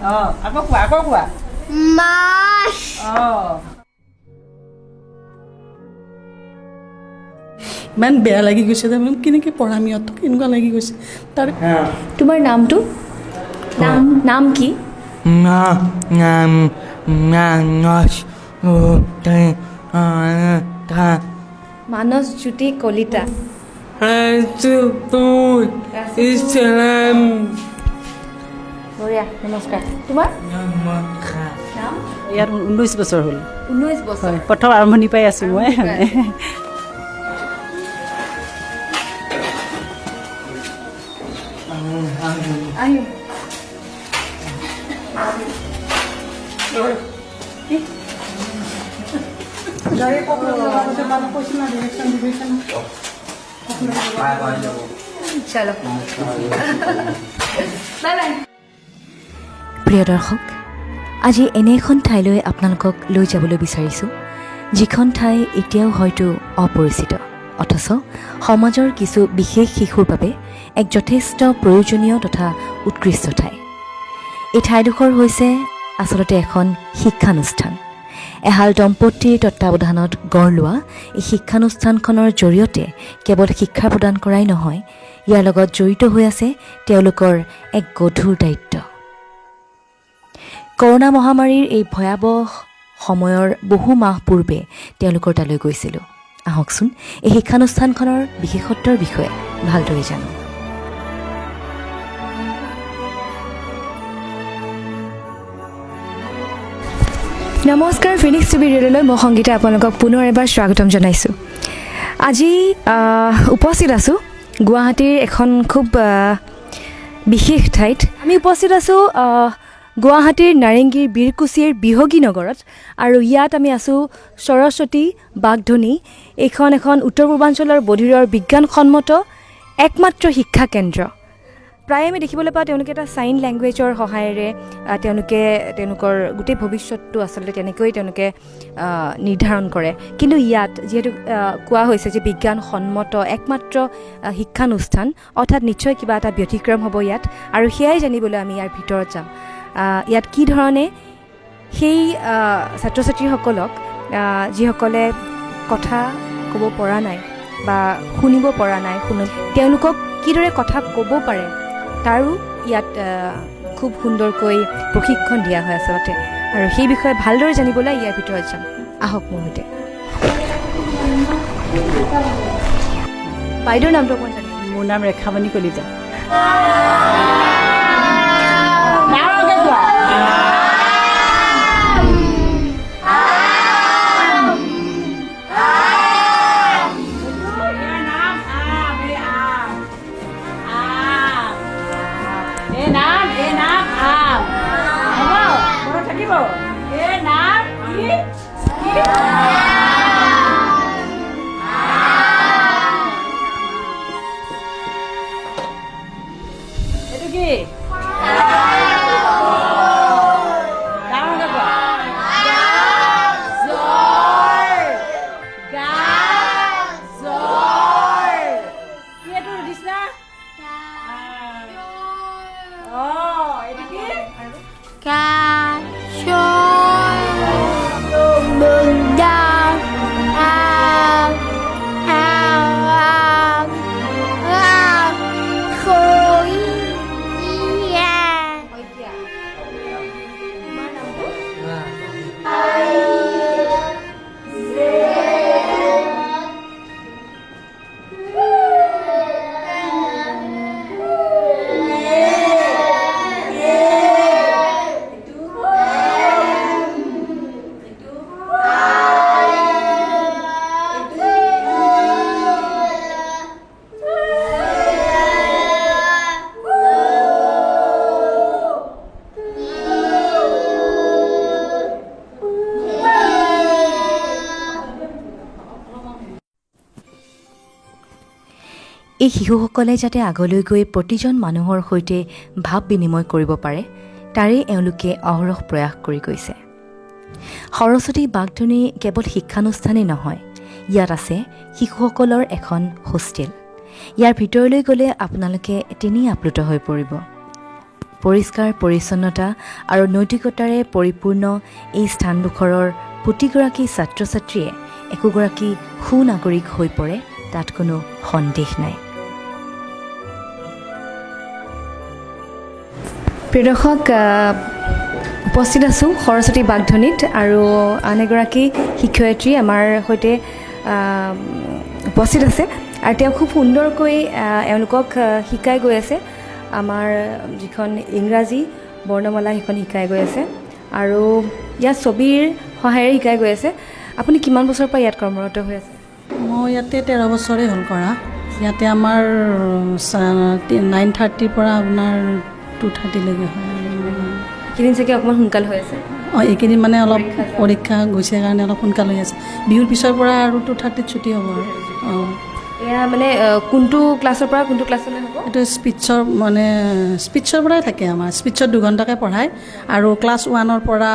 আকৌ কোৱা মাছ ইমান বেয়া লাগি গৈছে যে কেনেকৈ পঢ়াম ইহঁতক এনেকুৱা লাগি গৈছে তাৰ তোমাৰ নামটো নাম কি মানস জ্যোতি কলিতা বঢ়িয়া নমস্কাৰ তোমাৰ নাম ইয়াত 19 বছৰ হ'ল 19 বছৰ প্ৰথম আৰম্ভণি পাই আছোঁ মই আহিম চলো প্ৰিয় দৰ্শক আজি এনে এখন ঠাইলৈ আপোনালোকক লৈ যাবলৈ বিচাৰিছোঁ যিখন ঠাই এতিয়াও হয়তো অপৰিচিত অথচ সমাজৰ কিছু বিশেষ শিশুৰ বাবে এক যথেষ্ট প্ৰয়োজনীয় তথা উৎকৃষ্ট ঠাই এই ঠাইডোখৰ হৈছে আচলতে এখন শিক্ষানুষ্ঠান এহাল দম্পতীৰ তত্বাৱধানত গঢ় লোৱা এই শিক্ষানুষ্ঠানখনৰ জৰিয়তে কেৱল শিক্ষা প্ৰদান কৰাই নহয় ইয়াৰ লগত জড়িত হৈ আছে তেওঁলোকৰ এক গধুৰ দায়িত্ব কৰোনা মহামাৰীৰ এই ভয়াৱহ সময়ৰ বহু মাহ পূৰ্বে তেওঁলোকৰ তালৈ গৈছিলোঁ আহকচোন এই শিক্ষানুষ্ঠানখনৰ বিশেষত্বৰ বিষয়ে ভালদৰে জানো নমস্কাৰ ফিনিক্স টিভি ৰেডিঅ'লৈ মই সংগীতা আপোনালোকক পুনৰ এবাৰ স্বাগতম জনাইছোঁ আজি উপস্থিত আছোঁ গুৱাহাটীৰ এখন খুব বিশেষ ঠাইত আমি উপস্থিত আছোঁ গুৱাহাটীৰ নাৰেংগীৰ বীৰকুচিৰ বিহগী নগৰত আৰু ইয়াত আমি আছোঁ সৰস্বতী বাগধনী এইখন এখন উত্তৰ পূৰ্বাঞ্চলৰ বধিৰৰ বিজ্ঞানসন্মত একমাত্ৰ শিক্ষা কেন্দ্ৰ প্ৰায়ে আমি দেখিবলৈ পাওঁ তেওঁলোকে এটা ছাইন লেংগুৱেজৰ সহায়েৰে তেওঁলোকৰ গোটেই ভৱিষ্যতটো আচলতে তেনেকৈ তেওঁলোকে নিৰ্ধাৰণ কৰে কিন্তু ইয়াত যিহেতু কোৱা হৈছে যে বিজ্ঞানসন্মত একমাত্ৰ শিক্ষানুষ্ঠান অৰ্থাৎ নিশ্চয় কিবা এটা ব্যতিক্ৰম হ'ব ইয়াত আৰু সেয়াই জানিবলৈ আমি ইয়াৰ ভিতৰত যাম ইয়াত কি ধৰণে সেই ছাত্ৰ ছাত্ৰীসকলক যিসকলে কথা ক'ব পৰা নাই বা শুনিব পৰা নাই তেওঁলোকক কিদৰে কথা ক'ব পাৰে তাৰো ইয়াত খুব সুন্দৰকৈ প্ৰশিক্ষণ দিয়া হয় আচলতে আৰু সেই বিষয়ে ভালদৰে জানিবলৈ ইয়াৰ ভিতৰত যাম আহক মোৰ সৈতে বাইদেউৰ নামটো অকণমান জানিম মোৰ নাম ৰেখামণি কলিতা এই শিশুসকলে যাতে আগলৈ গৈ প্ৰতিজন মানুহৰ সৈতে ভাৱ বিনিময় কৰিব পাৰে তাৰেই এওঁলোকে অহৰহ প্ৰয়াস কৰি গৈছে সৰস্বতী বাগধনী কেৱল শিক্ষানুষ্ঠানেই নহয় ইয়াত আছে শিশুসকলৰ এখন হোষ্টেল ইয়াৰ ভিতৰলৈ গ'লে আপোনালোকে তিনি আপ্লুত হৈ পৰিব পৰিষ্কাৰ পৰিচ্ছন্নতা আৰু নৈতিকতাৰে পৰিপূৰ্ণ এই স্থানডোখৰৰ প্ৰতিগৰাকী ছাত্ৰ ছাত্ৰীয়ে একোগৰাকী সুনাগৰিক হৈ পৰে তাত কোনো সন্দেহ নাই। প্ৰিয় দৰ্শক, উপস্থিত আছোঁ সৰস্বতী বাগধনীত আৰু আন এগৰাকী শিক্ষয়িত্ৰী আমাৰ সৈতে উপস্থিত আছে আৰু তেওঁ খুব সুন্দৰকৈ এওঁলোকক শিকাই গৈ আছে। আমাৰ যিখন ইংৰাজী বৰ্ণমালা সেইখন শিকাই গৈ আছে আৰু ইয়াত ছবিৰ সহায়েৰে শিকাই গৈ আছে। আপুনি কিমান বছৰৰ পৰা ইয়াত কৰ্মৰত হৈ আছে? মই ইয়াতে 13 বছৰেই হ'ল কৰা। ইয়াতে আমাৰ 9:30 পৰা আপোনাৰ 2:30লৈকে হয়। এইকেইদিন চাগে অকণমান সোনকাল হৈ আছে? এইকেইদিন মানে অলপ পৰীক্ষা গৈছে কাৰণে অলপ সোনকাল হৈ আছে। বিহুৰ পিছৰ পৰা আৰু 2:30 ছুটি হ'ব আৰু। এয়া মানে কোনটো ক্লাছৰ পৰা কোনটো ক্লাছলৈ হ'ব? এইটো স্পীচৰ পৰাই থাকে আমাৰ। স্পীচত 2 ঘণ্টাকৈ পঢ়ায় আৰু ক্লাছ 1ৰ পৰা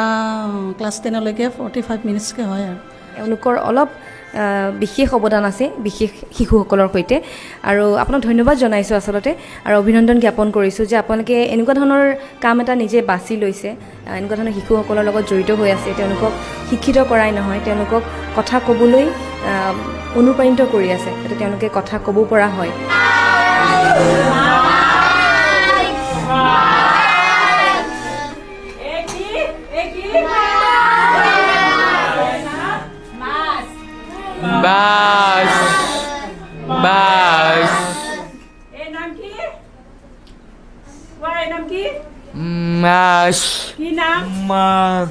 ক্লাছ 10লৈকে 45 মিনিটছকৈ হয় আৰু। এওঁলোকৰ অলপ বিশেষ অৱদান আছে বিশেষ শিশুসকলৰ সৈতে আৰু আপোনাক ধন্যবাদ জনাইছোঁ আচলতে আৰু অভিনন্দন জ্ঞাপন কৰিছোঁ যে আপোনালোকে এনেকুৱা ধৰণৰ কাম এটা নিজে বাছি লৈছে, এনেকুৱা ধৰণৰ শিশুসকলৰ লগত জড়িত হৈ আছে। তেওঁলোকক শিক্ষিত কৰাই নহয়, তেওঁলোকক কথা ক'বলৈ অনুপ্ৰাণিত কৰি আছে যাতে তেওঁলোকে কথা ক'ব পৰা হয়। বাস বাস এই নাম কি? এই নাম কি? মাস কি নাম? মাস।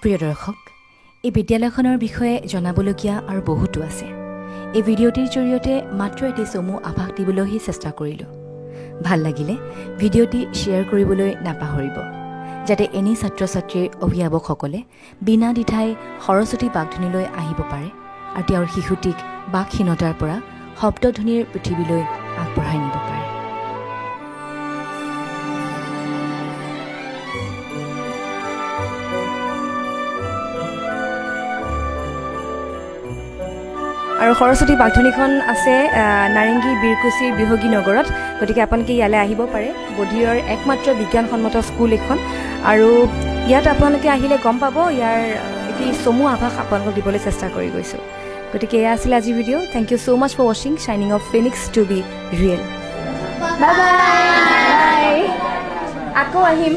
প্ৰিয় দৰ্শক, এই বিদ্যালয়খনৰ বিষয়ে জনাবলগীয়া আৰু বহুতো আছে। এই ভিডিঅ'টিৰ জৰিয়তে মাত্ৰ এটি চমু আভাস দিবলৈহে চেষ্টা কৰিলোঁ। ভাল লাগিলে ভিডিঅ'টি শ্বেয়াৰ কৰিবলৈ নাপাহৰিব যাতে এনে ছাত্ৰ ছাত্ৰীৰ অভিভাৱকসকলে বিনা দ্বিধাই সৰস্বতী বাগধনীলৈ আহিব পাৰে আৰু তেওঁৰ শিশুটিক বাকহীনতাৰ পৰা শব্দধ্বনিৰ পৃথিৱীলৈ আগবঢ়াই নিব পাৰে। আৰু সৰস্বতী বাগধনীখন আছে নাৰেংগী বিৰকুচিৰ বিহগী নগৰত। গতিকে আপোনালোকে ইয়ালৈ আহিব পাৰে। বধিৰৰ একমাত্ৰ বিজ্ঞানসন্মত স্কুল এখন আৰু ইয়াত আপোনালোকে আহিলে গম পাব। ইয়াৰ এটি চমু আভাস আপোনালোকক দিবলৈ চেষ্টা কৰি গৈছোঁ। গতিকে এয়া আছিলে আজিৰ video'. Thank you so' much for ৱাচিং। শ্বাইনিং of Phoenix two B real. Bye bye. আকৌ আহিম।